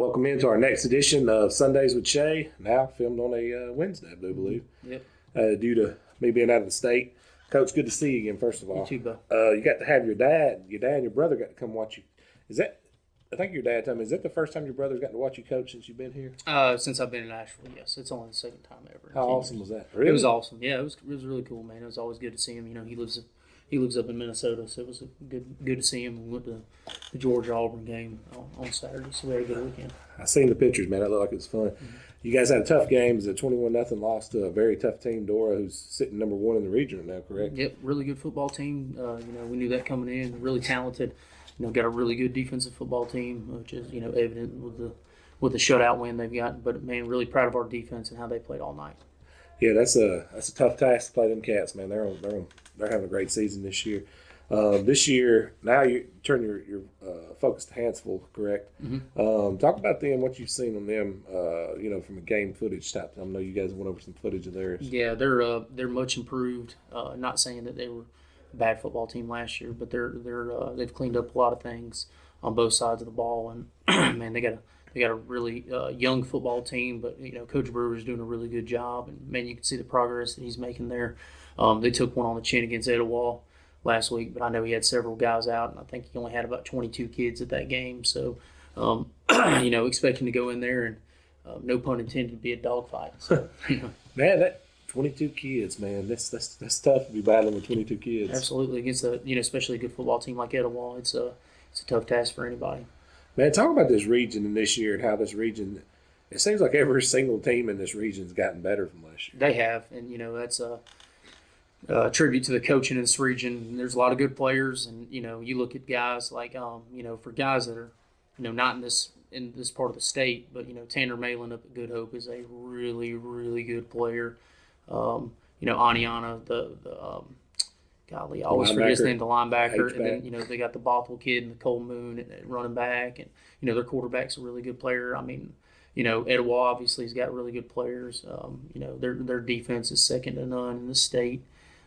Welcome into our next edition of Sundays with Shea, now filmed on a Wednesday, I do believe. Yep. Due to me being out of the state. Coach, good to see you again, first of all. You too, Bo. You got to have your dad and your brother got to come watch you. I think your dad told me, is that the first time your brother's gotten to watch you coach since you've been here? Since I've been in Asheville, yes. It's only the second time ever. How awesome was that? Really? It was awesome. Yeah, it was really cool, man. It was always good to see him. You know, he lives up in Minnesota, so it was good to see him. We went to the Georgia-Auburn game on Saturday, so we had a good weekend. I seen the pictures, man. It looked like it was fun. Mm-hmm. You guys had a tough game. It was a 21-0 loss to a very tough team, Dora, who's sitting number one in the region now, correct? Yep, really good football team. We knew that coming in. Really talented. Got a really good defensive football team, which is evident with the shutout win they've got. But man, really proud of our defense and how they played all night. Yeah, that's a tough task to play them Cats, man. They're having a great season this year. This year, now you turn your focus to Hansville, correct? Mm-hmm. Talk about them, what you've seen on them, from a game footage type. I know you guys went over some footage of theirs. Yeah, they're much improved. Not saying that they were a bad football team last year, but they've cleaned up a lot of things on both sides of the ball, and man, they got a really young football team. But Coach Brewer's doing a really good job, and man, you can see the progress that he's making there. They took one on the chin against Etowah last week, but I know he had several guys out, and I think he only had about 22 kids at that game. So, expecting to go in there and, no pun intended, be a dogfight. So, Man, that 22 kids, man, that's tough to be battling with 22 kids. Absolutely, against especially a good football team like Etowah, it's a tough task for anybody. Man, talk about this region and this year and how this region. It seems like every single team in this region has gotten better from last year. They have, and that's a tribute to the coaching in this region. There's a lot of good players, and you look at guys like for guys that are not in this part of the state, but Tanner Malin up at Good Hope is a really, really good player. Aniana, golly, I always forget his name, the linebacker, H-back. And then they got the Bothell kid and the Cole Moon at running back, and their quarterback's a really good player. I mean, Etowah obviously has got really good players. Their defense is second to none in the state.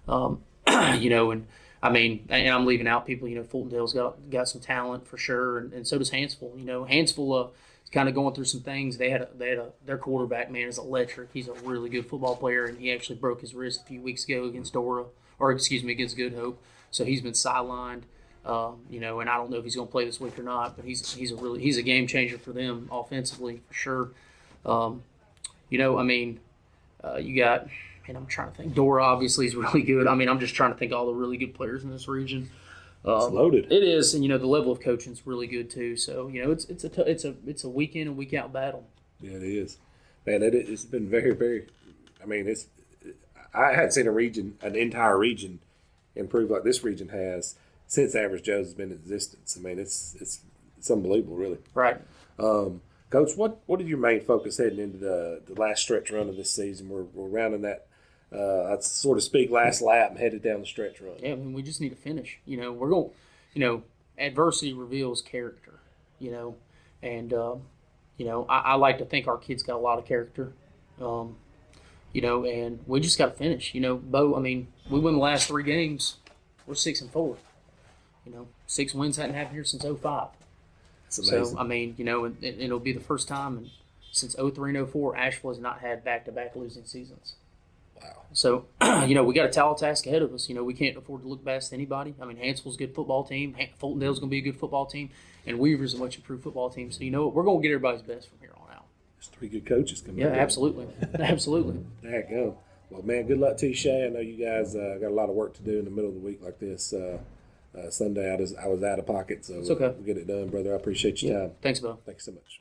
And I mean, and I'm leaving out people. Fultondale's got some talent for sure, and so does Hansville. Hansville is kind of going through some things. They had their quarterback, man, is electric. He's a really good football player, and he actually broke his wrist a few weeks ago against against Good Hope. So he's been sidelined. And I don't know if he's going to play this week or not, but he's a game changer for them offensively for sure. You got. And I'm trying to think. Dora obviously is really good. I mean, I'm just trying to think of all the really good players in this region. It's loaded. It is, and the level of coaching is really good too. So it's a week in and week out battle. Yeah, it is. Man, it's been very, very. I mean, I hadn't seen an entire region improve like this region has since Average Joe's has been in existence. I mean, it's unbelievable, really. Right. Coach, what is your main focus heading into the last stretch run of this season? We're rounding that, so to speak, last lap and headed down the stretch run. Yeah, I mean, we just need to finish. We're going. Adversity reveals character. And I like to think our kids got a lot of character. And we just got to finish. Bo. I mean, we win the last 3 games. We're 6-4. 6 wins hadn't happened here since 2005. So, I mean, and it'll be the first time since 2003 and 2004, Asheville has not had back-to-back losing seasons. Wow. So, we got a tall task ahead of us. We can't afford to look past anybody. I mean, Hansville's a good football team. Fultondale's going to be a good football team. And Weaver's a much improved football team. So, we're going to get everybody's best from here on out. There's 3 good coaches coming Yeah, absolutely. Absolutely. There you go. Well, man, good luck to you, Shea. I know you guys got a lot of work to do in the middle of the week like this. Sunday, I was out of pocket, so it's okay. we'll get it done, brother. I appreciate your time. Thanks, Bo. Thanks so much.